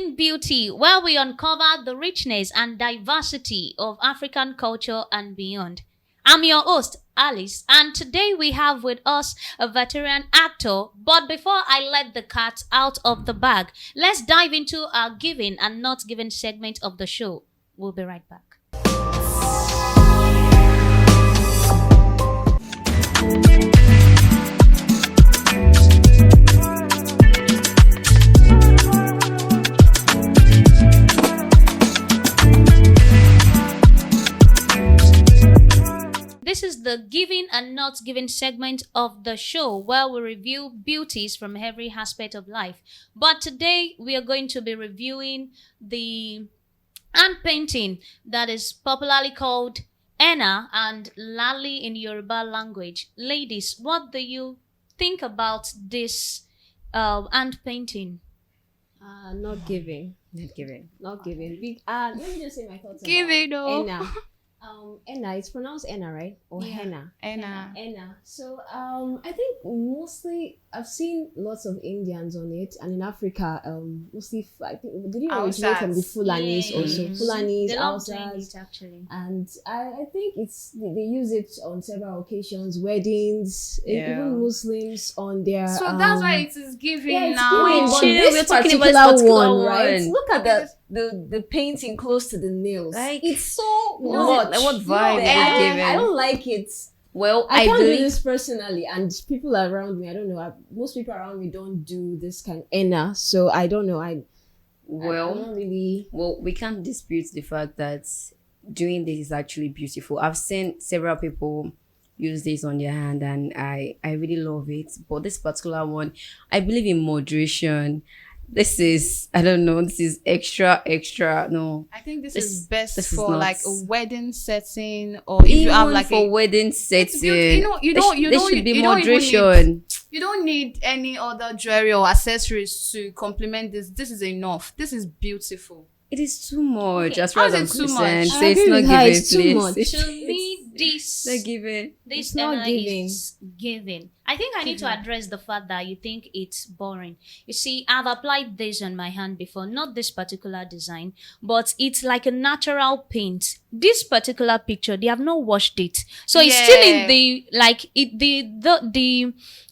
Giving Beauty, where we uncover the richness and diversity of African culture and beyond. I'm your host, Alice, and today we have with us a veteran actor. But before I let the cat out of the bag, let's dive into our giving and not giving segment of the show. We'll be right back. This is the giving and not giving segment of the show where we review beauties from every aspect of life. But today we are going to be reviewing the hand painting that is popularly called Henna and Lali in Yoruba language. Ladies, what do you think about this hand painting? Not giving. Not giving. Not giving. Let me just say my thoughts Giving, about Henna. Henna, it's pronounced Henna, right? Or Henna? Henna. So, I think mostly I've seen lots of Indians on it, and in Africa, mostly I think did it originate from the Fulanis also? Fulanis, They love doing Hausas, it actually. and I think they use it on several occasions, weddings, even Muslims on their. So that's why it is giving it's now. giving, but Chill, this we're talking about particular this particular one, right? one. Look at the painting close to the nails. Like, it's so what much. vibe is it giving? I don't like it. Well, I can't do believe this personally, and people around me, I don't know. Most people around me don't do this kind of henna, so I don't know. I'm not really. Well, we can't dispute the fact that doing this is actually beautiful. I've seen several people use this on their hand, and I really love it. But this particular one, I believe in moderation. This is, I don't know, this is extra. No. I think this is best this is for not- like a wedding setting, or if you have Even like for a wedding It's setting, beautiful. there should be you don't even moderation. you don't need any other jewelry or accessories to complement this. This is enough. This is beautiful. It is too much, Okay, as far how as I'm is it too concerned. much? So I it's agree not with her, giving, it's too please. much. To me, this Not giving. this It's not henna giving. is giving. I think I need to address the fact that you think it's boring. You see, I've applied this on my hand before, not this particular design, but it's like a natural paint. This particular picture, they have not washed it, so it's still in the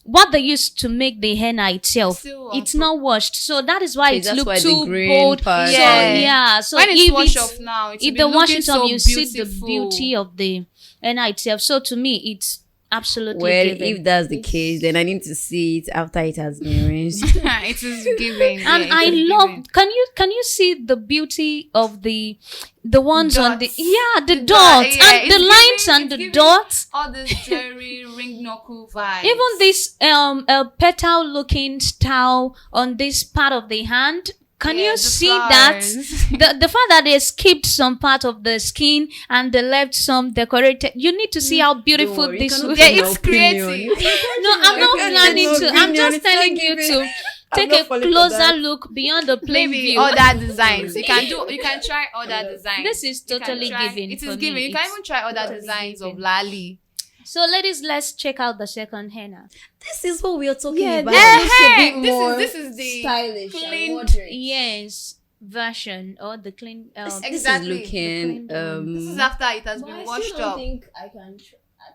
what they used to make the henna itself. Still It's not washed, so that is why Okay, it that's looks why the too green bold. part- So Yeah. so When it's if washed it's off now, if they wash it off, you see the beautiful. beauty of the henna itself. So to me, it's absolutely Well, giving. if that's the case, then I need to see it after it has been rinsed. It is giving. And Yeah, I it is love. giving. Can you see the beauty of the ones on the Dots. the The dots dot, yeah, and the it's lines giving- and it's the giving dots. all this jewelry ring knuckle vibe. Even this petal looking style on this part of the hand. Can you see that? The fact that they skipped some part of the skin and they left some decorated. You need to see how beautiful Don't worry, this you was. cannot Yeah, put it's an opinion. creative. No, I'm not Okay, planning no to. I'm opinion, just it's not telling you giving. to take not a falling for closer that. look beyond the plain Maybe view. other designs. You can try other designs. This is You can totally try- giving. It for is giving. me. You can It's even try other totally designs of giving. Lali. So, ladies, let's check out the second henna. This is what we are talking Yeah, about. this looks a bit This is- more this is the stylish clean- and moderate. Yes, version or the clean. This Exactly. is looking. This is after it has But been I washed still don't up. think I can.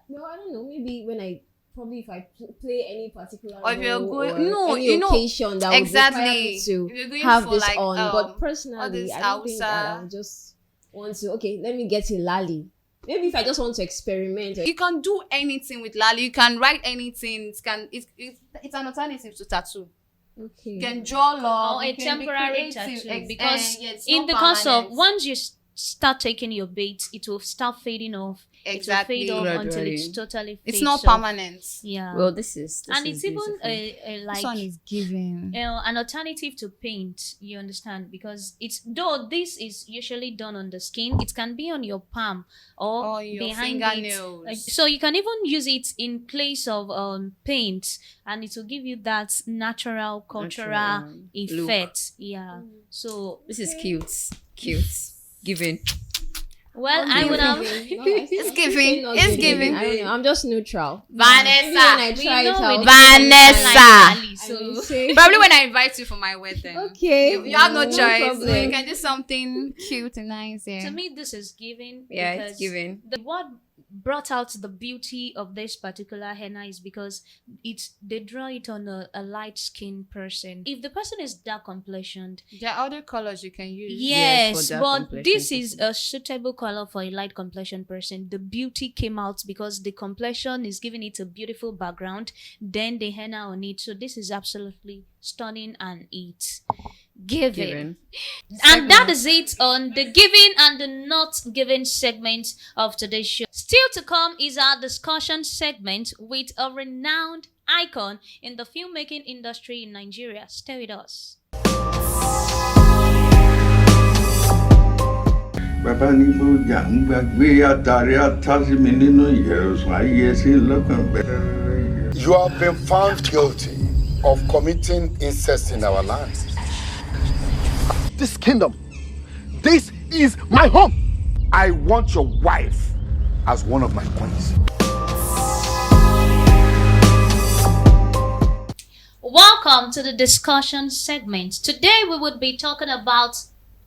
No, I don't know. Maybe when if I play any particular Or if you're role going- or no, any you know, occasion that would require exactly. me to If you're going have for this like, on. all But personally, this I don't think that Hausa- I'll just want to. Okay, let me get a lali. Maybe if I just want to experiment. You can do anything with Lali. You can write anything. It's an alternative to tattoo. Okay. You can draw love. Or a you can be temporary creative. tattoo because yeah, it's in not the course of permanent. once you start taking your baits, it will start fading off. Exactly. It will fade off until Gradually. it's totally fades It's not off. permanent. Yeah. Well, this is. And is it's even beautiful. a This one like is giving. an alternative to paint, you understand, because it's though this is usually done on the skin, it can be on your palm or Or your behind fingernails. it. So you can even use it in place of paint, and it will give you that natural cultural Natural effect. Yeah. So This is cute. Cute. Giving. Well, I would have. It's giving. It's giving. I don't know. I'm just neutral. Vanessa. Even when I We try it know out, we Vanessa. like Ali, I will so say, Probably when I invite you for my wedding. okay. You have no choice. So problem. you can do something cute and nice here. to me, this is giving. Yeah, because it's giving. What brought out the beauty of this particular henna is because they draw it on a light skinned person. If the person is dark complexioned, There are other colors you can use. yes, for dark but complexion this is people. a suitable color for a light complexion person. The beauty came out because the complexion is giving it a beautiful background, then the henna on it. So this is absolutely stunning and it's giving. Given. And that is it on the giving and the not giving segment of today's show. Still to come is our discussion segment with a renowned icon in the filmmaking industry in Nigeria. Stay with us. Bàbá ní bójà ń gbàgbé àtàrí àtàsí mi nínú ìyẹ̀rùsùn ayé sí lọ́kàn bẹ́ẹ̀. You have been found guilty of committing incest in our land. This kingdom, this is my home. I want your wife as one of my queens. Welcome to the discussion segment. Today we would be talking about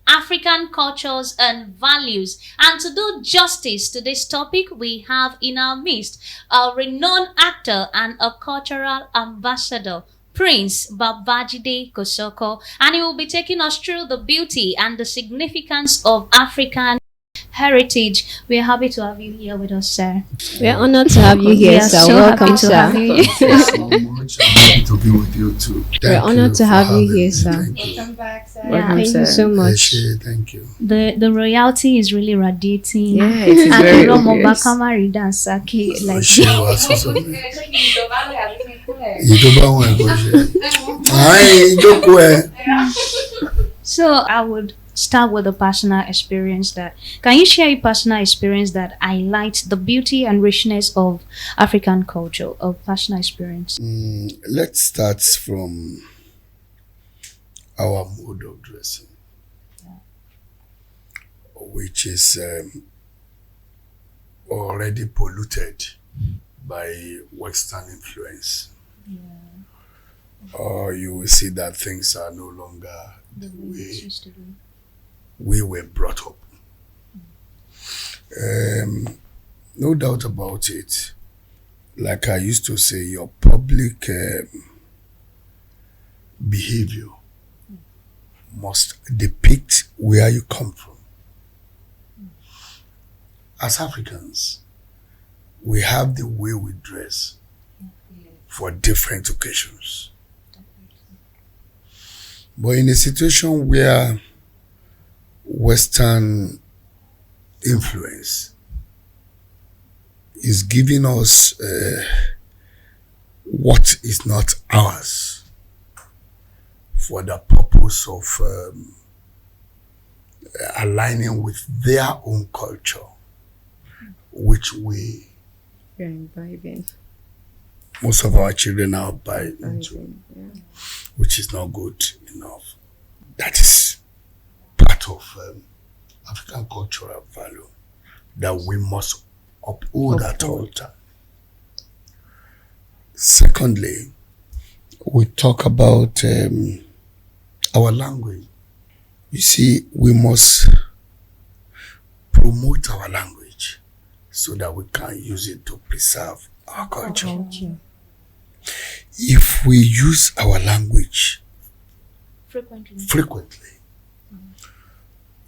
African cultures and values. And to do justice to this topic, we have in our midst a renowned actor and a cultural ambassador, Prince Babajide Kosoko, and he will be taking us through the beauty and the significance of African heritage. We are happy to have you here with us, sir. We are honored to have you We here, are sir. so Welcome, happy to have sir. you. Thank you so much. I'm happy to be with you too. We're honored to have you here, sir. Thank you. Welcome back, sir. Welcome, Thank sir. you so much. Eshe, thank you. The royalty is really radiating. Yeah, it is And very Romo obvious. Bakamari dance, okay, like Eshe wa sọ́sọ́ mi. Ìjọba àwọn ẹ̀kọ́ ṣe. Àárín ìjókòó ẹ̀. so. I would start with a personal experience. That can you share a personal experience that highlights the beauty and richness of African culture? A personal experience. Let's start from our mode of dressing, which is already polluted by Western influence. Or you will see that things are no longer the way we were brought up. No doubt about it. Like I used to say, your public behavior must depict where you come from. As Africans, we have the way we dress for different occasions. But in a situation where Western influence is giving us what is not ours for the purpose of aligning with their own culture, which You're imbibing. most of our children are buy into, Yeah. which is not good enough. That is part of African cultural value that we must uphold at all time. Secondly, we talk about our language. You see, we must promote our language so that we can use it to preserve our culture. If we use our language frequently,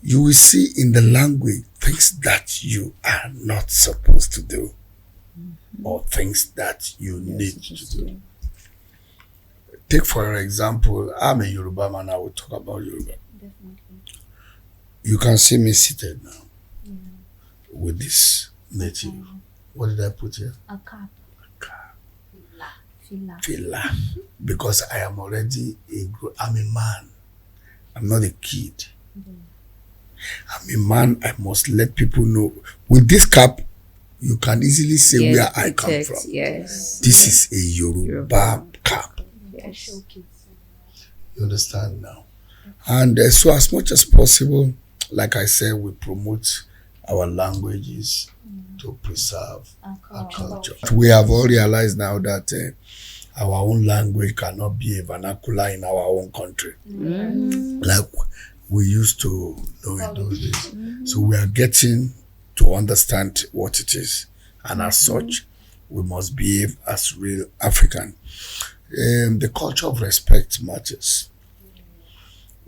you will see in the language things that you are not supposed to do or things that you need to do. Take for example, I'm a Yoruba man, I will talk about Yoruba. You can see me seated now with this native. What did I put here? A cap. Fila. Because I am already I'm a man. I'm not a kid. I'm a man. I must let people know. With this cap, you can easily say Yes, where I come protect, from. Yes. This is a Yoruba cap. Yes. You understand now? And so as much as possible, like I said, we promote our languages, to preserve our culture. We have all realized now that our own language cannot be a vernacular in our own country, like we used to know in those days. So we are getting to understand what it is, and as such, we must behave as real African. The culture of respect matters.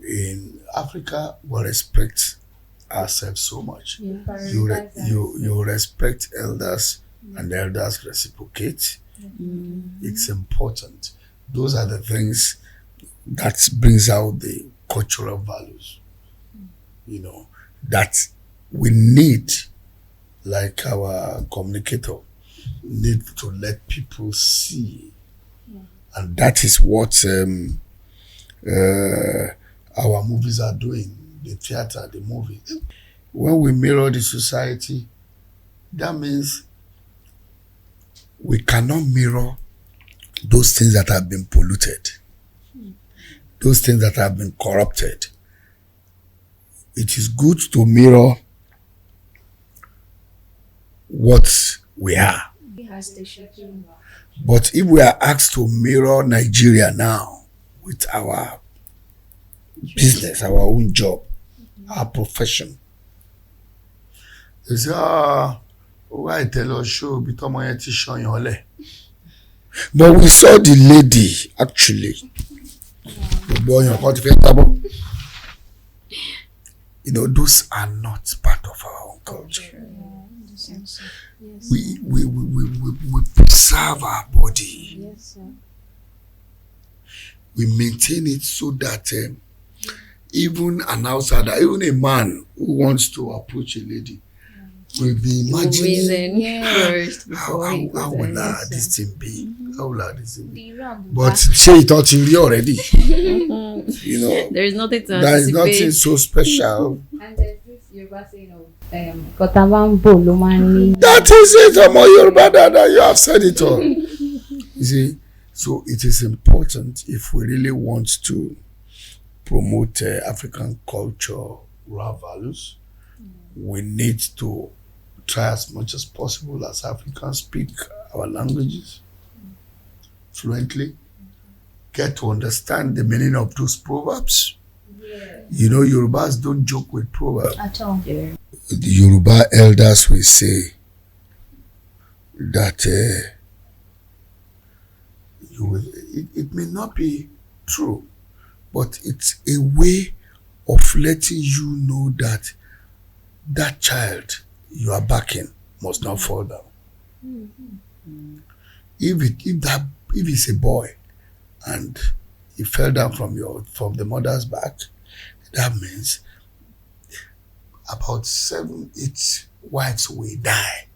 In Africa, we respect ourselves so much. You respect elders, and elders reciprocate. It's important. Those are the things that brings out the cultural values, that we need, like our communicator, need to let people see. And that is what our movies are doing, the theater, the movies. When we mirror the society, that means we cannot mirror those things that have been polluted, those things that have been corrupted. It is good to mirror what we are. But if we are asked to mirror Nigeria now with our business, our own job, our profession, they say, why tell us show become a t-shirt your leg? But we saw the lady actually. Those are not part of our own culture. We preserve our body. We maintain it so that even an outsider, even a man who wants to approach a lady, will be imagining how will this thing be? How will this thing be? But say it out in you already. There is nothing to there is anticipate. nothing so special. And there's this Yoruba saying of That is it, Omo Yoruba Dada. You have said it all. You see, so it is important if we really want to promote African culture, our values, we need to try as much as possible as Africans speak our languages fluently, get to understand the meaning of those proverbs. Yorubas don't joke with proverbs. At all. Yeah. The Yoruba elders will say that it may not be true, but it's a way of letting you know that that child you are backing must not fall down. If it's a boy and he fell down from the mother's back, that means about 7-8 wives will die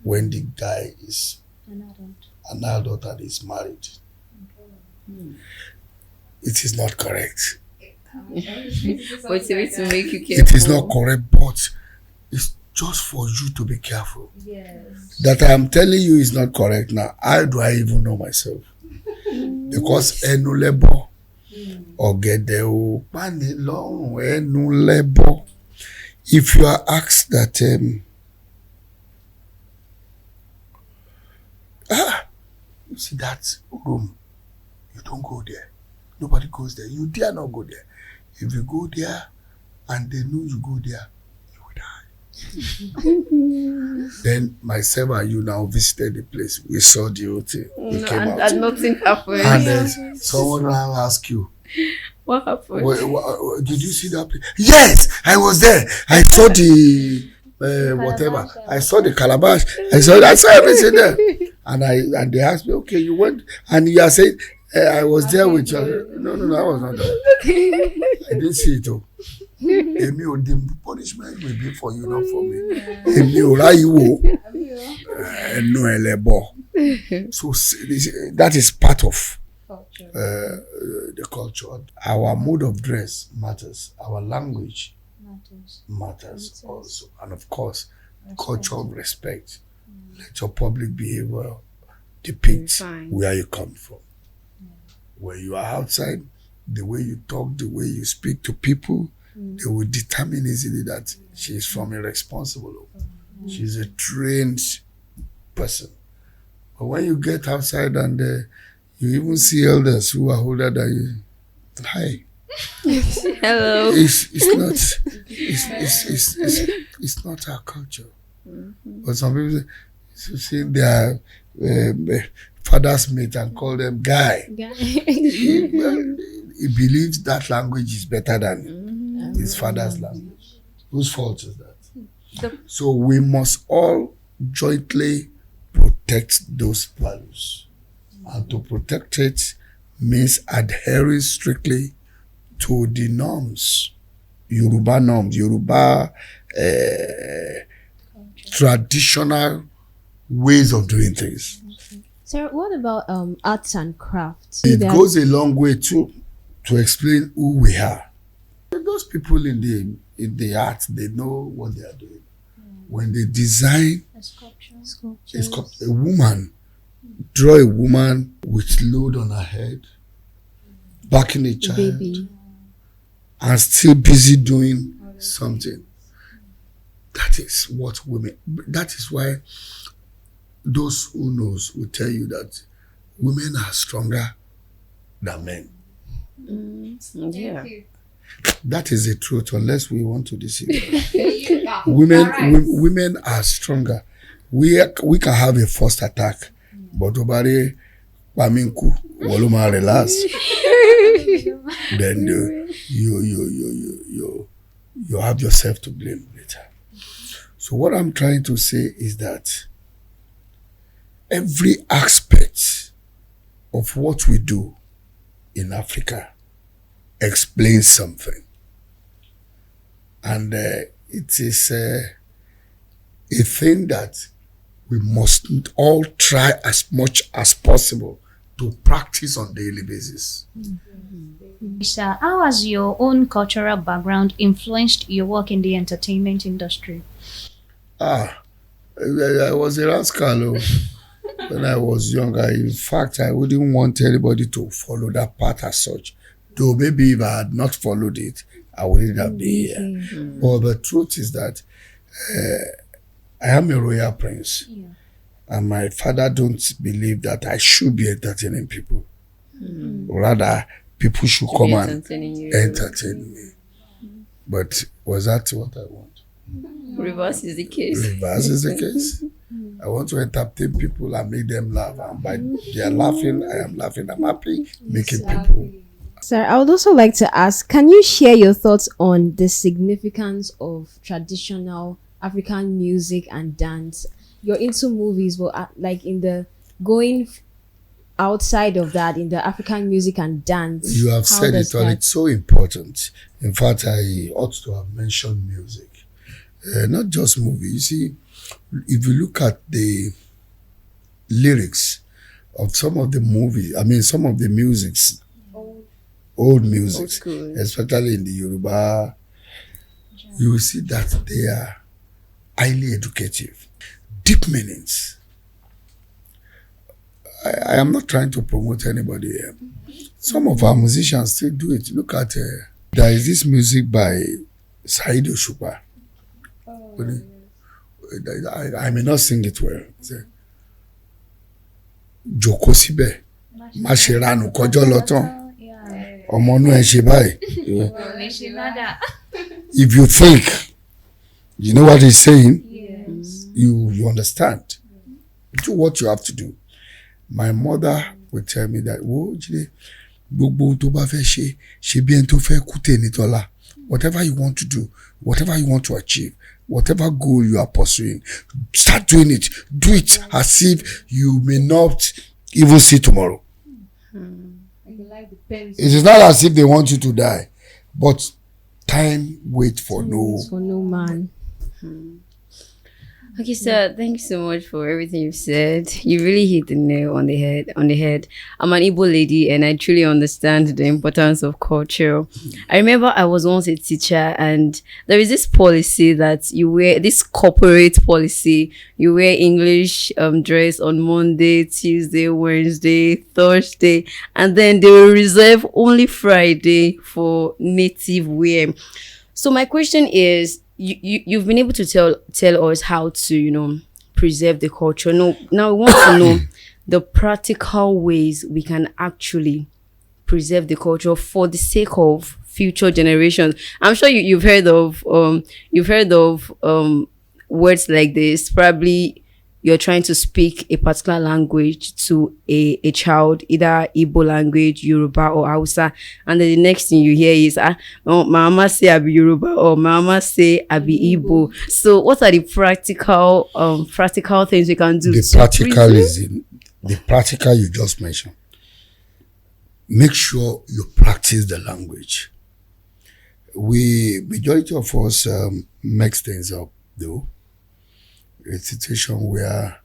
when the guy is an adult and is married. It is not correct. But it's a way to make you careful. It is not correct, but it's just for you to be careful. yes. That I am telling you is not correct now. How do I even know myself? Because enu lebo ogede o pani lorun enu lebo. If you are asked that you see that room, you don't go there. Nobody goes there. You dare not go there. If you go there and they know you go there, you will die. Then myself and you now visited the place. We saw the whole thing. We came out. And nothing happened. And someone now ask you, What happened? did you see that place? Yes, I was there. I saw the whatever. I saw the calabash. I saw everything there. And they asked me, okay, you went, and you are saying, I was there with you. No, I was not there. I didn't see it all. The punishment will be for you, not for me. So that is part of the culture. Our mode of dress matters. Our language matters also. And of course, culture of respect. Let your public behavior depict where you come from. When you are outside, the way you talk, the way you speak to people, they will determine easily that she's from a responsible home. She's a trained person. But when you get outside and you even see elders who are older than you, hi. Hello. It's not our culture. But some people say they are father's mate and call them guy. He believes that language is better than his father's language. Whose fault is that? So we must all jointly protect those values. And to protect it means adhering strictly to the norms, Yoruba traditional ways of doing things. Sir, what about arts and crafts? It goes a long way to explain who we are. Those people in the art, they know what they are doing. When they design a woman, draw a woman with load on her head, backing a child, baby, and still busy doing something. That is what women, that is why those who knows will tell you that women are stronger than men. Yeah. That is the truth, unless we want to deceive them. Women are stronger. We can have a first attack, but nobody paminku waluma relax. Then you have yourself to blame later. So what I'm trying to say is that every aspect of what we do in Africa explains something. And it is a thing that we must all try as much as possible to practice on a daily basis. Sir, how has your own cultural background influenced your work in the entertainment industry? I was a rascal when I was younger. In fact, I wouldn't want anybody to follow that path as such. Though maybe if I had not followed it, I wouldn't have been here. But the truth is that I am a royal prince. Yeah. And my father don't believe that I should be entertaining people. Rather, people should come and entertain me. But was that what I want? Reverse is the case. Reverse is the case. I want to entertain people and make them laugh. And by they are laughing, I am laughing. I'm happy making people. Sir, I would also like to ask, can you share your thoughts on the significance of traditional African music and dance? You're into movies, but like in the going outside of that, in the African music and dance. You have said it all. It's so important. In fact, I ought to have mentioned music. Not just movies. You see, if you look at the lyrics of some of the movies, some of the musics, old music, especially in the Yoruba, you will see that they are highly educative, deep meanings. I am not trying to promote anybody here. Some of our musicians still do it. Look at, there is this music by Saheed Osupa. I may not sing it well. Joko sibe, ma ṣe ranu kọjọ lọ tán. Ọmọ inú ẹ ṣe báyìí. If you think, you know what he's saying, yes. You understand. Do what you have to do. My mother would tell me that, Jide, gbogbo tó bá fẹ́ ṣe bí ẹni tó fẹ́ kú tèmi tọ́lá. Whatever you want to do, whatever you want to achieve, whatever goal you are pursuing, start doing it. Do it as if you may not even see tomorrow. It is not as if they want you to die, but time waits for no man. Okay, sir, thank you so much for everything you've said. You really hit the nail on the head. I'm an Igbo lady and I truly understand the importance of culture. I remember I was once a teacher and there is this policy that you wear, this corporate policy, you wear English dress on Monday, Tuesday, Wednesday, Thursday, and then they will reserve only Friday for native wear. So my question is, you've been able to tell us how to, preserve the culture. No, now we want to know the practical ways we can actually preserve the culture for the sake of future generations. I'm sure you've heard of words like this. Probably you're trying to speak a particular language to a child, either Igbo language, Yoruba or Hausa, and then the next thing you hear is my mama say I be Yoruba or my mama say I be Igbo. So what are the practical things we can do? The practical you just mentioned. Make sure you practice the language. Majority of us mix things up though. A situation where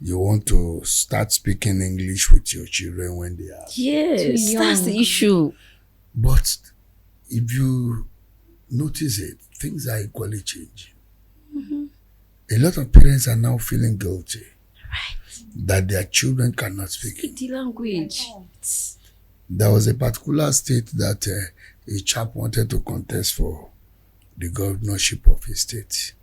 you want to start speaking English with your children when they are yes, that's the issue. But if you notice it, things are equally changing. A lot of parents are now feeling guilty that their children cannot speak the language. There was a particular state that a chap wanted to contest for the governorship of his state.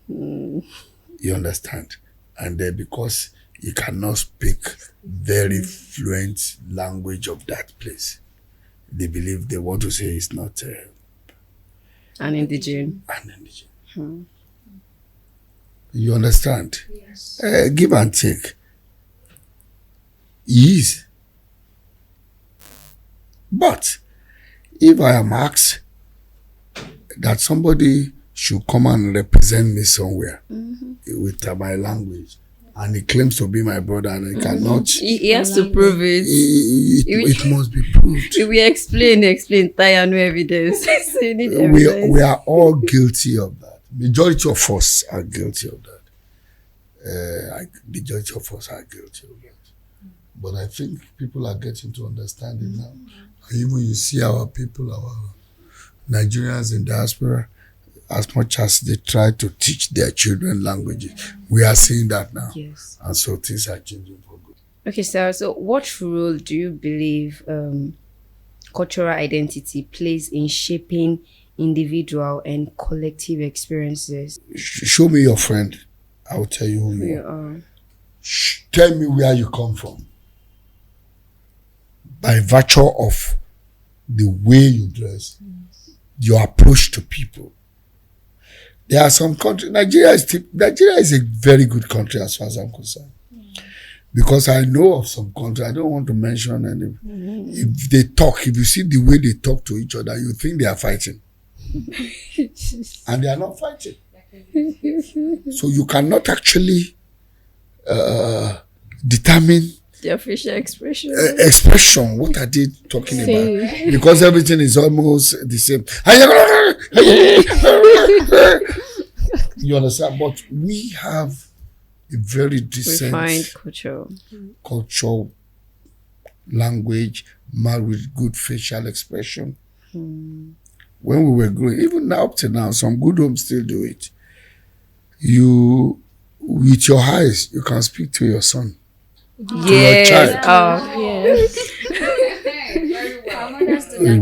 You understand? And because he cannot speak very fluent language of that place, they believe they want to say it's not an indigene. You understand? Yes. Give and take. He is. But if I am asked that somebody should come and represent me somewhere with my language, and he claims to be my brother and he cannot, he has to prove it. It must be proved. We explain, tie no evidence. So you need evidence. We are all guilty of that. Majority of us are guilty of that. Majority of us are guilty of that. But I think people are getting to understand it now. And even you see our people, our Nigerians in diaspora, as much as they try to teach their children languages, we are seeing that now. Yes. And so things are changing for good. Okay, Sarah, so what role do you believe cultural identity plays in shaping individual and collective experiences? Show me your friend. I will tell you who you are. Tell me where you come from. By virtue of the way you dress, your approach to people. There are some countries, Nigeria is a very good country as far as I'm concerned. Because I know of some countries, I don't want to mention any. If they talk, if you see the way they talk to each other, you think they are fighting. And they are not fighting. So you cannot actually determine their facial expression. What are they talking about? Because everything is almost the same. You understand? But we have a very decent refined culture, language, married with good facial expression. When we were growing, even now up to now, some good homes still do it. You, with your eyes, you can speak to your son. Yes. To your child.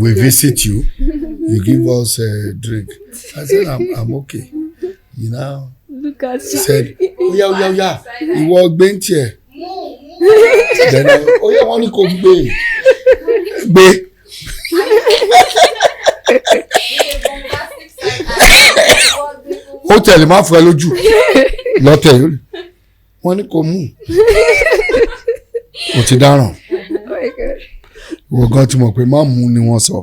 We visit you, you give us a drink. I said, I'm okay. You know, Look at he said, oh yeah. He walked bench here. Then I want to come back. Hotel ma fẹ́ lójú lọ́tẹ̀ wọ́n ní kò mú o ti dáràn ìwọ gan ti mọ̀ pé má mú ni wọ́n sọ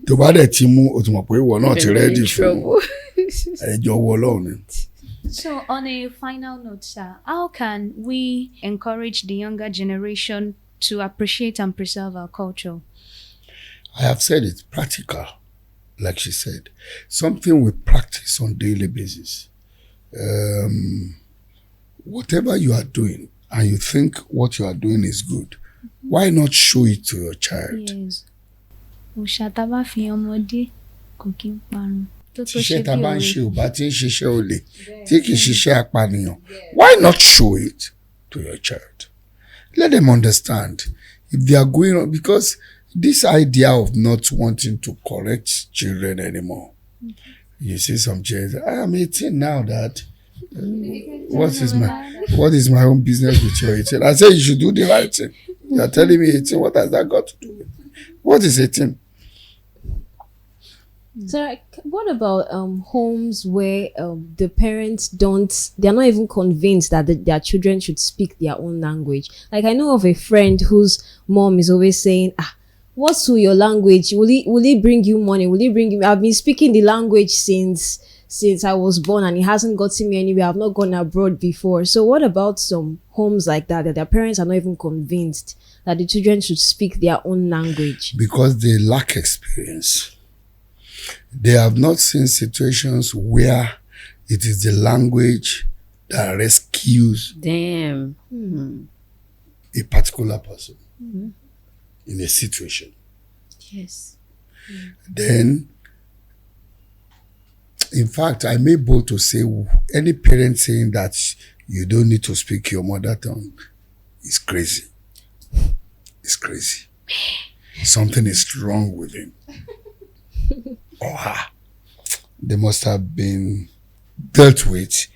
tó bá dẹ̀ ti mú o ti mọ̀ pé ìwọ náà ti rẹ́dì fún ẹjọ́ wọ Ọlọ́run ni. So on a final note, sir, how can we encourage the younger generation to appreciate and preserve our culture? I have said it, practical, like she said. Something we practice on daily basis. Whatever you are doing and you think what you are doing is good, why not show it to your child? Yes. Òṣàtàbá fi ọmọdé kò kí ń parun. Ṣiṣẹ́ tá bá ń ṣe ò bá tí ń ṣiṣẹ́ olè tí kì í ṣiṣẹ́ apànìyàn. Why not show it to your child? Let them understand if they are going on, because this idea of not wanting to correct children anymore, You see some children, I am 18 now, Dad. What is my own business with your 18? I said you should do the right thing. You are telling me 18, what has that got to do with it? What is 18? So, what about homes where the parents they're not even convinced that their children should speak their own language? Like, I know of a friend whose mom is always saying, what's to your language? Will it bring you money? Will it bring you? I've been speaking the language since I was born, and it hasn't gotten me anywhere. I've not gone abroad before. So what about some homes like that their parents are not even convinced that the children should speak their own language? Because they lack experience. They have not seen situations where it is the language that rescues Damn. a particular person in a situation. Yes. Then, in fact, I may bold to say any parent saying that you don't need to speak your mother tongue is crazy. It's crazy. Something is wrong with him. Or her. They must have been dealt with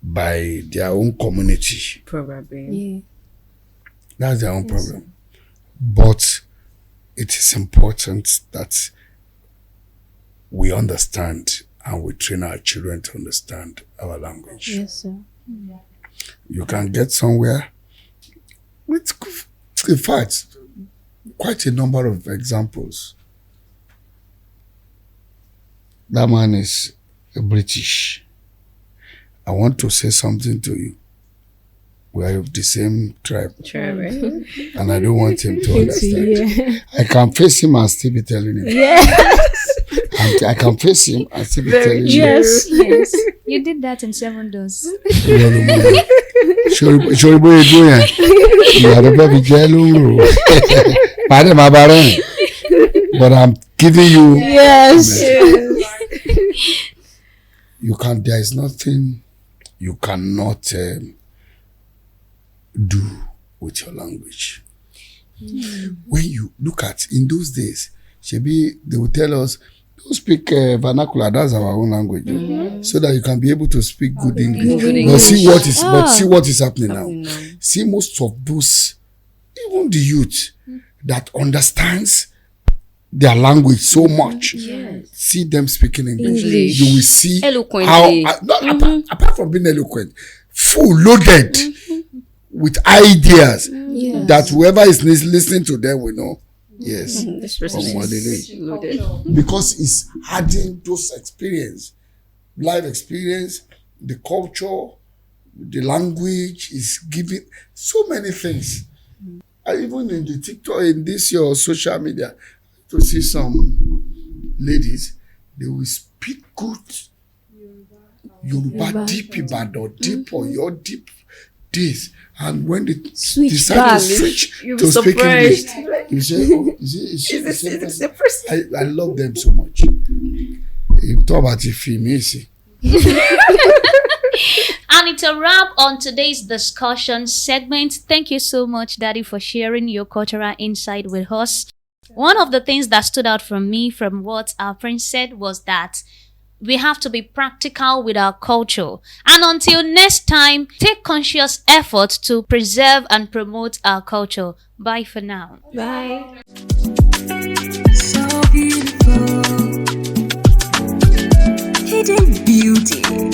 by their own community. Probably. Yeah. That's their own problem. But it is important that we understand and we train our children to understand our language. Yes, sir. You can get somewhere with, in fact, quite a number of examples. That man is British. I want to say something to you. We are of the same tribe. Sure, right? And I don't want him to understand. Yeah. I can face him and still be telling him. Yes. I can face him and still be telling him. Yes. Yes. You did that in 7 days. Sorry, boy, you are the baby jello. But I'm giving you. Yes. There is nothing you cannot do with your language. When you look at, in those days, Shebi, they will tell us, don't speak vernacular, that's our own language, so that you can be able to speak good English. But see what is happening now. See most of those, even the youth that understands their language so much. Yes. See them speaking English. English. You will see Eloquently. apart from being eloquent, full loaded with ideas that whoever is listening to them will know. Yes. This person is loaded. Because it's adding those experience, life experience, the culture, the language is giving so many things. Even in the TikTok, in this your social media, to see some ladies, they will speak good Yoruba deep Ibadan, deep or your deep this. And when they decide to switch to speak English, you say, oh, is it I love them so much. You talk about the film, see. And it's a wrap on today's discussion segment. Thank you so much, Daddy, for sharing your cultural insight with us. One of the things that stood out from me from what our friend said was that we have to be practical with our culture. And until next time, take conscious effort to preserve and promote our culture. Bye for now. Bye. So beautiful, hidden beauty.